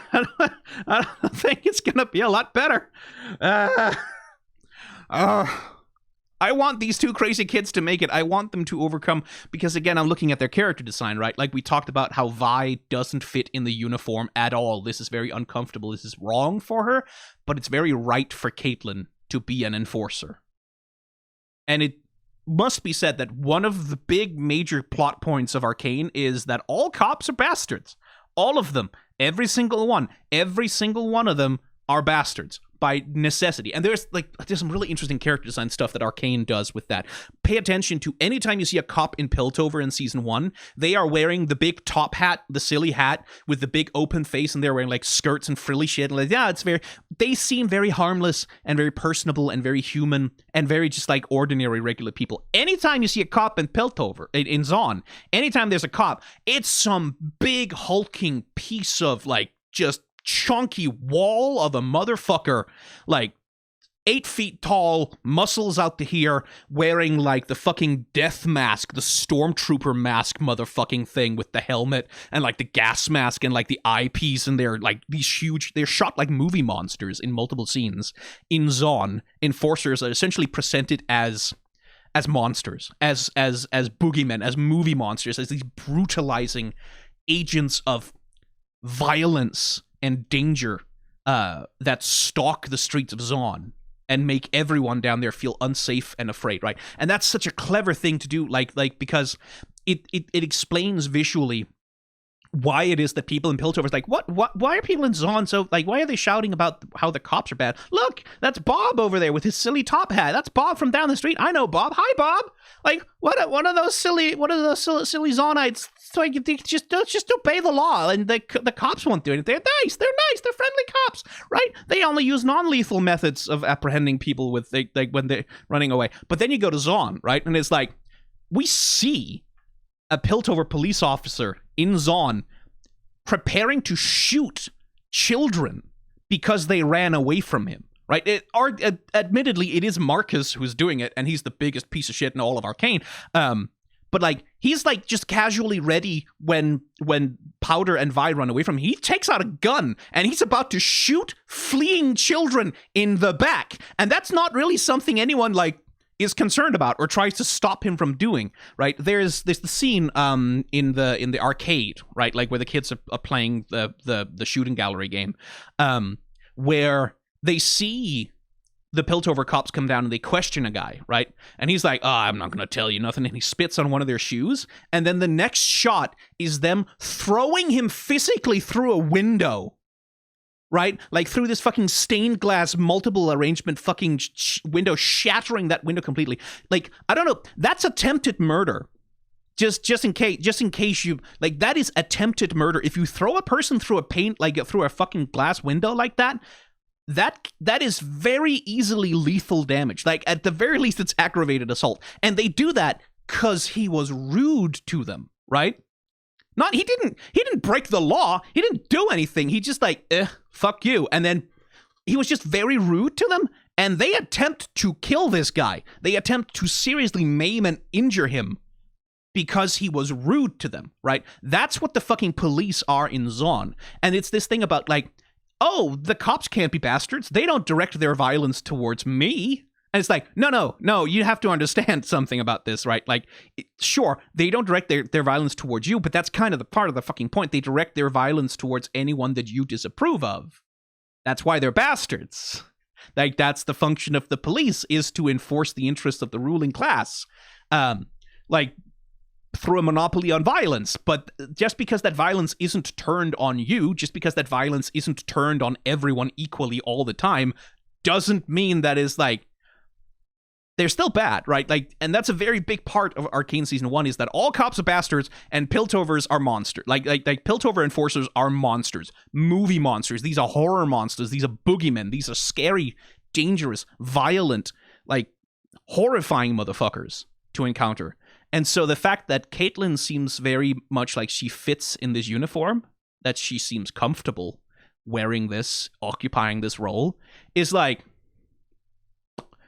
think it's going to be a lot better. I want these two crazy kids to make it. I want them to overcome, because again, I'm looking at their character design, right? Like we talked about how Vi doesn't fit in the uniform at all. This is very uncomfortable. This is wrong for her, but it's very right for Caitlyn to be an enforcer. And it must be said that one of the big major plot points of Arcane is that all cops are bastards. All of them. Every single one of them are bastards. by necessity. And there's some really interesting character design stuff that Arcane does with that. Pay attention to anytime you see a cop in Piltover in season 1, they are wearing the big top hat, the silly hat with the big open face, and they're wearing like skirts and frilly shit. And they seem very harmless and very personable and very human and very just like ordinary regular people. Anytime you see a cop in Piltover, in Zaun, anytime there's a cop, it's some big hulking piece of like just chunky wall of a motherfucker, like 8 feet tall, muscles out to here, wearing like the fucking death mask, the stormtrooper mask motherfucking thing with the helmet and like the gas mask and like the eyepiece, and they're like these huge, they're shot like movie monsters in multiple scenes. In Zaun, enforcers are essentially presented as monsters, as boogeymen, as movie monsters, as these brutalizing agents of violence and danger that stalk the streets of Zaun and make everyone down there feel unsafe and afraid, right? And that's such a clever thing to do, like because it explains visually why it is that people in Piltover is like, why are people in Zaun so, like, why are they shouting about how the cops are bad? Look, that's Bob over there with his silly top hat. That's Bob from down the street. I know Bob. Hi, Bob. Like, what are those silly Zaunites? So like, they just obey the law, and the cops won't do anything. They're nice. They're friendly cops, right? They only use non-lethal methods of apprehending people with like when they're running away. But then you go to Zaun, right? And it's like, we see a Piltover police officer in Zaun preparing to shoot children because they ran away from him, right? Admittedly, it is Marcus who's doing it, and he's the biggest piece of shit in all of Arcane. But like, he's like just casually ready when Powder and Vi run away from him. He takes out a gun and he's about to shoot fleeing children in the back, and that's not really something anyone like is concerned about or tries to stop him from doing, right? There's the scene in the arcade, right, like where the kids are playing the shooting gallery game, where they see the Piltover cops come down and they question a guy, right? And he's like, I'm not gonna tell you nothing, and he spits on one of their shoes, and then the next shot is them throwing him physically through a window, right? Like through this fucking stained glass multiple arrangement fucking window, shattering that window completely. Like, I don't know, that's attempted murder. Just in case you, like, that is attempted murder. If you throw a person through through a fucking glass window like that is very easily lethal damage. Like, at the very least, it's aggravated assault. And they do that because he was rude to them, right? He didn't break the law. He didn't do anything. He just like, fuck you. And then he was just very rude to them, and they attempt to kill this guy. They attempt to seriously maim and injure him because he was rude to them, right? That's what the fucking police are in Zaun. And it's this thing about like, oh, the cops can't be bastards. They don't direct their violence towards me. And it's like, no, you have to understand something about this, right? Like, sure, they don't direct their violence towards you, but that's kind of the part of the fucking point. They direct their violence towards anyone that you disapprove of. That's why they're bastards. Like, that's the function of the police, is to enforce the interests of the ruling class. Like, through a monopoly on violence. But just because that violence isn't turned on you, just because that violence isn't turned on everyone equally all the time, doesn't mean that is like, they're still bad, right? Like, and that's a very big part of Arcane Season 1, is that all cops are bastards and Piltovers are monsters. Like Piltover enforcers are monsters. Movie monsters. These are horror monsters. These are boogeymen. These are scary, dangerous, violent, like, horrifying motherfuckers to encounter. And so the fact that Caitlyn seems very much like she fits in this uniform, that she seems comfortable wearing this, occupying this role, is like,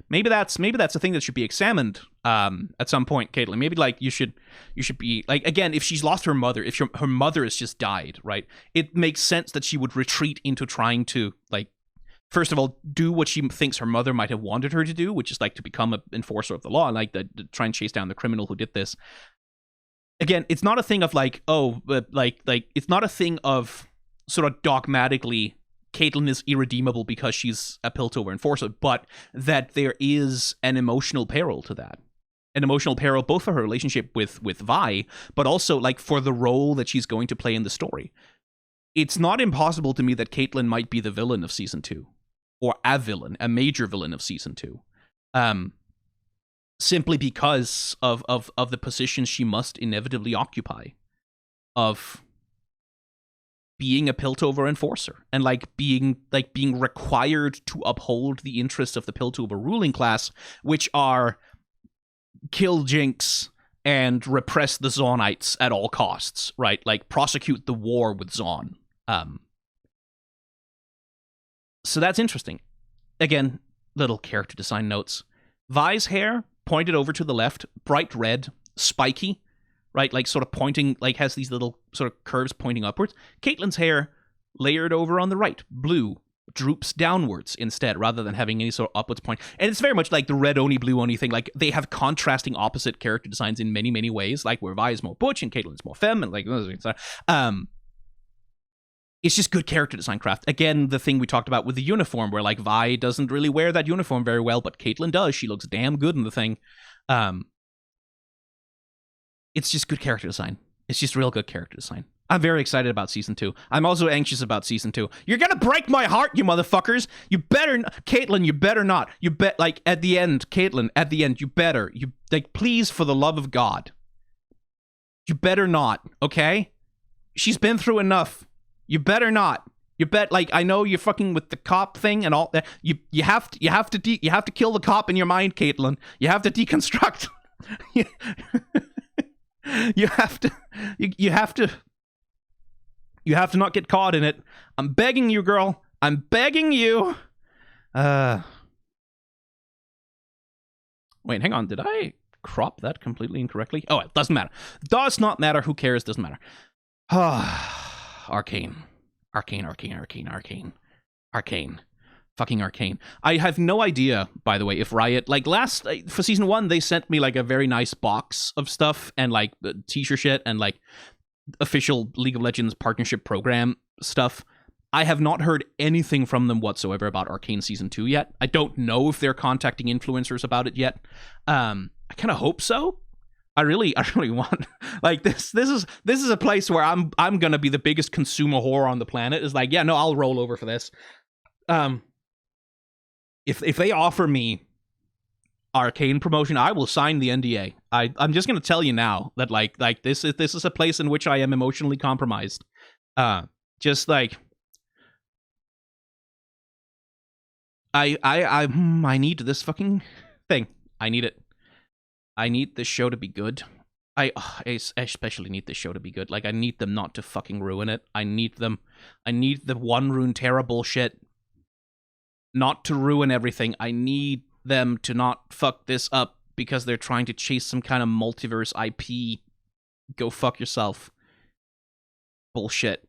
maybe that's a thing that should be examined at some point, Caitlyn. Maybe like you should be like, again, if she's lost her mother, if her mother has just died, right? It makes sense that she would retreat into trying to, like, first of all, do what she thinks her mother might have wanted her to do, which is like to become an enforcer of the law, and like to try and chase down the criminal who did this. Again, it's not a thing of like, oh, like it's not a thing of sort of dogmatically Caitlyn is irredeemable because she's a Piltover enforcer, but that there is an emotional peril to that. An emotional peril both for her relationship with Vi, but also like for the role that she's going to play in the story. It's not impossible to me that Caitlyn might be the villain of Season 2. or a villain, a major villain of season 2. Simply because of the position she must inevitably occupy of being a Piltover enforcer and being required to uphold the interests of the Piltover ruling class, which are kill Jinx and repress the Zonites at all costs, right? Like prosecute the war with Zon. So that's interesting. Again, little character design notes. Vi's hair pointed over to the left, bright red, spiky, right? Like sort of pointing, like has these little sort of curves pointing upwards. Caitlyn's hair layered over on the right, blue, droops downwards instead, rather than having any sort of upwards point. And it's very much like the red Oni, blue Oni thing. Like they have contrasting opposite character designs in many, many ways. Like where Vi is more butch and Caitlyn's more femme, and like it's just good character design craft. Again, the thing we talked about with the uniform, where like Vi doesn't really wear that uniform very well, but Caitlyn does. She looks damn good in the thing. It's just good character design. It's just real good character design. I'm very excited about season 2. I'm also anxious about season 2. You're gonna break my heart, you motherfuckers. You better, Caitlyn. You better not. You bet. Like at the end, Caitlyn. At the end, you better. You like, please, for the love of God. You better not. Okay. She's been through enough. You better not. You bet. Like I know you're fucking with the cop thing and all that. You have to kill the cop in your mind, Caitlyn. You have to deconstruct. You have to not get caught in it. I'm begging you, girl. I'm begging you. Wait, hang on. Did I crop that completely incorrectly? Oh, it doesn't matter. Does not matter. Who cares? Doesn't matter. Arcane. Fucking Arcane. I have no idea, by the way, if Riot, like for season 1, they sent me like a very nice box of stuff and like t-shirt shit and like official League of Legends partnership program stuff. I have not heard anything from them whatsoever about Arcane season 2 yet. I don't know if they're contacting influencers about it yet. I kind of hope so. I really want, like, this is a place where I'm gonna be the biggest consumer whore on the planet. Is like, yeah, no, I'll roll over for this. If they offer me Arcane promotion, I will sign the NDA. I'm just gonna tell you now that like this is a place in which I am emotionally compromised. Just like I need this fucking thing. I need it. I need this show to be good. I especially need this show to be good. Like I need them not to fucking ruin it. I need the one rune terror bullshit not to ruin everything. I need them to not fuck this up because they're trying to chase some kind of multiverse IP. Go fuck yourself. Bullshit.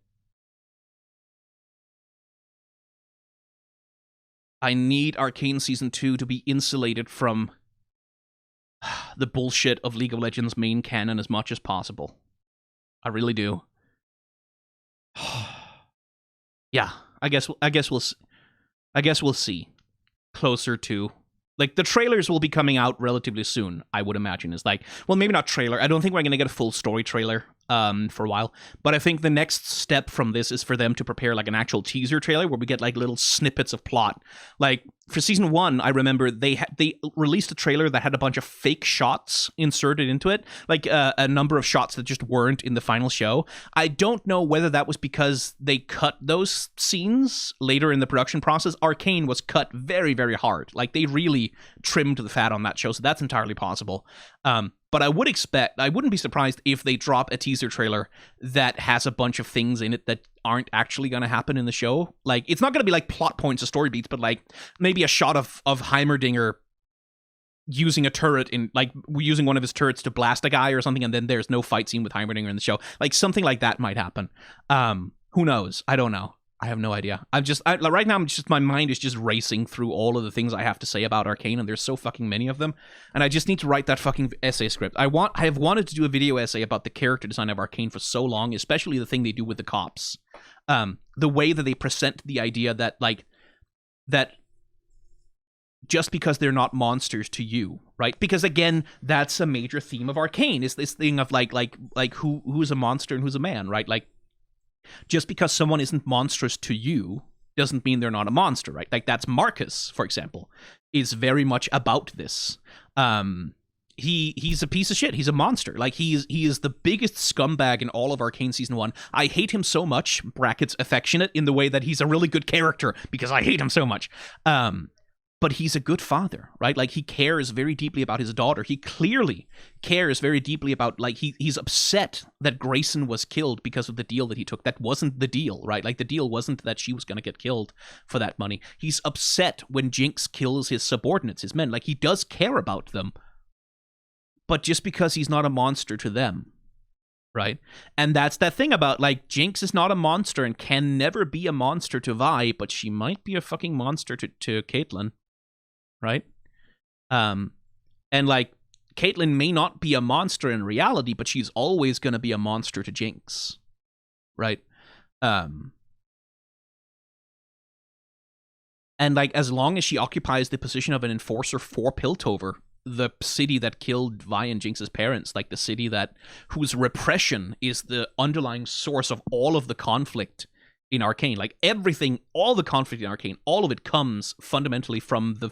I need Arcane Season 2 to be insulated from the bullshit of League of Legends main canon as much as possible. I really do. Yeah, I guess we'll see. Closer to, like, the trailers will be coming out relatively soon, I would imagine. It's like, well, maybe not trailer. I don't think we're going to get a full story trailer for a while. But I think the next step from this is for them to prepare like an actual teaser trailer where we get like little snippets of plot. Like for season 1, I remember they released a trailer that had a bunch of fake shots inserted into it, like a number of shots that just weren't in the final show. I don't know whether that was because they cut those scenes later in the production process. Arcane was cut very, very hard. Like they really trimmed the fat on that show, so that's entirely possible. But I wouldn't be surprised if they drop a teaser trailer that has a bunch of things in it that aren't actually going to happen in the show. Like, it's not going to be like plot points or story beats, but like maybe a shot of Heimerdinger using a turret using one of his turrets to blast a guy or something, and then there's no fight scene with Heimerdinger in the show. Like something like that might happen. Who knows? I don't know. I have no idea. Right now, my mind is just racing through all of the things I have to say about Arcane, and there's so fucking many of them, and I just need to write that fucking essay script. I have wanted to do a video essay about the character design of Arcane for so long, especially the thing they do with the cops. The way that they present the idea that just because they're not monsters to you, right? Because again, that's a major theme of Arcane, is this thing of like who's a monster and who's a man, right? Like, just because someone isn't monstrous to you doesn't mean they're not a monster, right? Like, that's Marcus, for example, is very much about this. He's a piece of shit. He's a monster. Like, he is the biggest scumbag in all of Arcane Season 1. I hate him so much, brackets affectionate, in the way that he's a really good character, because I hate him so much. But he's a good father, right? Like, he cares very deeply about his daughter. He clearly cares very deeply about, like, he's upset that Grayson was killed because of the deal that he took. That wasn't the deal, right? Like, the deal wasn't that she was going to get killed for that money. He's upset when Jinx kills his subordinates, his men. Like, he does care about them, but just because he's not a monster to them, right? And that's that thing about, like, Jinx is not a monster and can never be a monster to Vi, but she might be a fucking monster to Caitlyn. Right? And, like, Caitlyn may not be a monster in reality, but she's always going to be a monster to Jinx. Right? And, like, as long as she occupies the position of an enforcer for Piltover, the city that killed Vi and Jinx's parents, like, the city whose repression is the underlying source of all of the conflict in Arcane. Like, everything, all the conflict in Arcane, all of it comes fundamentally from the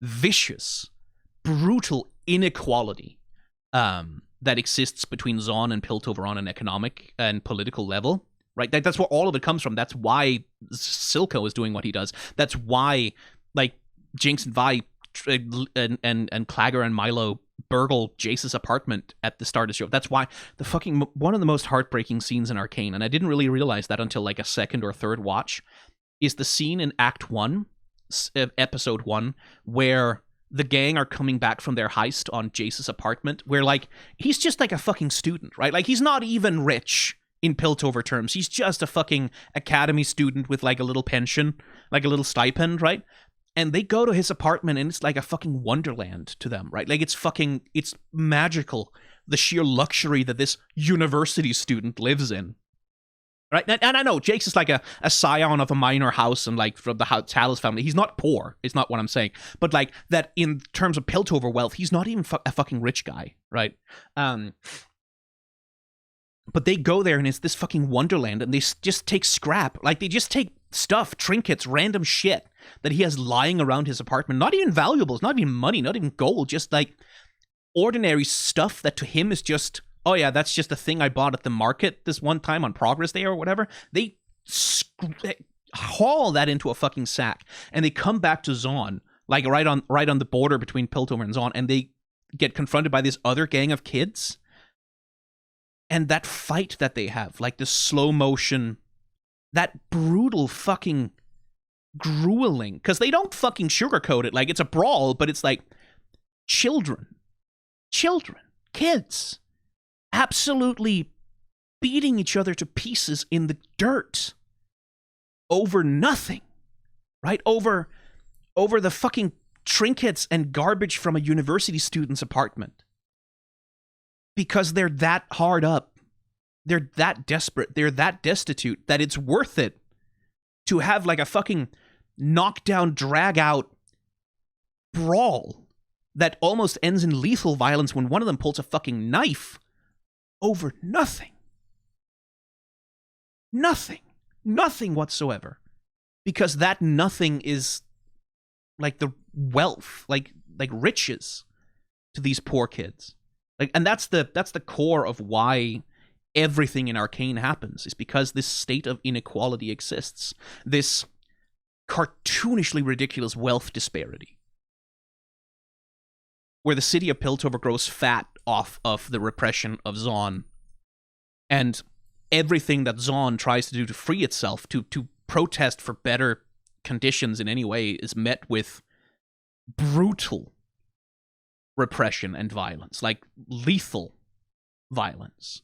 vicious, brutal inequality that exists between Zaun and Piltover on an economic and political level, right? That's where all of it comes from. That's why Silco is doing what he does. That's why, like, Jinx and Vi and Clagger and Milo burgle Jace's apartment at the start of the show. That's why one of the most heartbreaking scenes in Arcane, and I didn't really realize that until, like, a second or third watch, is the scene in Act 1, Episode 1, where the gang are coming back from their heist on Jace's apartment, where, like, he's just like a fucking student, right? Like, he's not even rich in Piltover terms. He's just a fucking academy student with, like, a little pension, like a little stipend, right? And they go to his apartment and it's like a fucking wonderland to them, right? Like, it's magical, the sheer luxury that this university student lives in. Right? And I know Jake's is like a scion of a minor house and, like, from the Talus family. He's not poor. It's not what I'm saying. But, like, that in terms of Piltover wealth, he's not even a fucking rich guy, right? But they go there and it's this fucking wonderland, and they just take scrap. Like, they just take stuff, trinkets, random shit that he has lying around his apartment. Not even valuables, not even money, not even gold. Just, like, ordinary stuff that to him is just, oh yeah, that's just a thing I bought at the market this one time on Progress Day or whatever. They haul that into a fucking sack, and they come back to Zaun, like, right on the border between Piltover and Zaun, and they get confronted by this other gang of kids. And that fight that they have, like, the slow motion, that brutal fucking grueling, because they don't fucking sugarcoat it. Like, it's a brawl, but it's like children, kids, absolutely beating each other to pieces in the dirt over nothing, right? Over the fucking trinkets and garbage from a university student's apartment. Because they're that hard up. They're that desperate. They're that destitute that it's worth it to have, like, a fucking knockdown, drag out brawl that almost ends in lethal violence when one of them pulls a fucking knife over nothing. Nothing whatsoever. Because that nothing is, like, the wealth, like riches to these poor kids. Like, and that's the core of why everything in Arcane happens, is because this state of inequality exists. This cartoonishly ridiculous wealth disparity. Where the city of Piltover grows fat off of the repression of Zaun. And everything that Zaun tries to do to free itself, to protest for better conditions in any way, is met with brutal repression and violence, like lethal violence.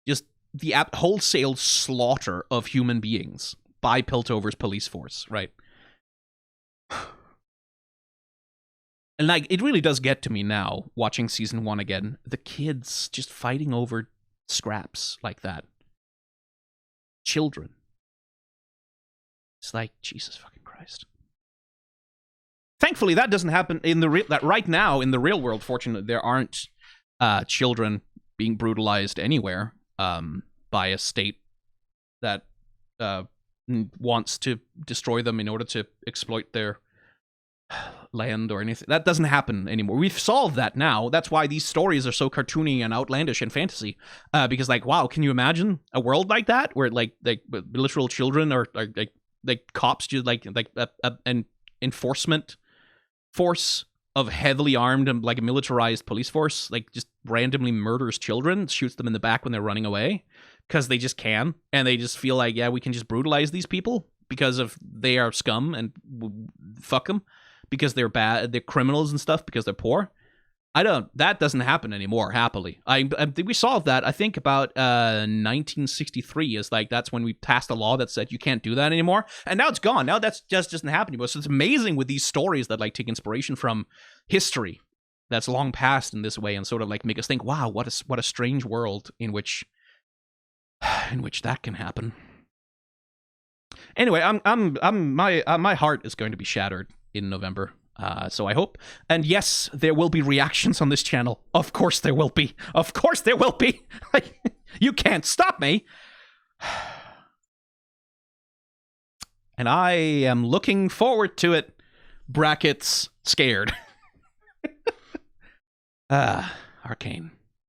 Just the wholesale slaughter of human beings by Piltover's police force, right? And, like, it really does get to me now, watching season 1 again. The kids just fighting over scraps like that. Children. It's like, Jesus fucking Christ. Thankfully, that doesn't happen in that right now in the real world. Fortunately, there aren't children being brutalized anywhere by a state that wants to destroy them in order to exploit their land or anything. That doesn't happen anymore. We've solved that now. That's why these stories are so cartoony and outlandish and fantasy. Because like, wow, can you imagine a world like that where like literal children are like cops just like an enforcement force of heavily armed and like a militarized police force like just randomly murders children, shoots them in the back when they're running away because they just can, and they just feel like, yeah, we can just brutalize these people because of they are scum and fuck them because they're bad, they're criminals and stuff because they're poor. That doesn't happen anymore, happily. I think we solved that, I think, about 1963 is like, that's when we passed a law that said you can't do that anymore. And now it's gone. Now that's just doesn't happen anymore. So it's amazing with these stories that like take inspiration from history that's long past in this way and sort of like make us think, wow, what a strange world in which that can happen. Anyway, my heart is going to be shattered in November. So I hope, and yes, there will be reactions on this channel. Of course there will be. Of course there will be. Like, you can't stop me. And I am looking forward to it. Brackets scared. Arcane.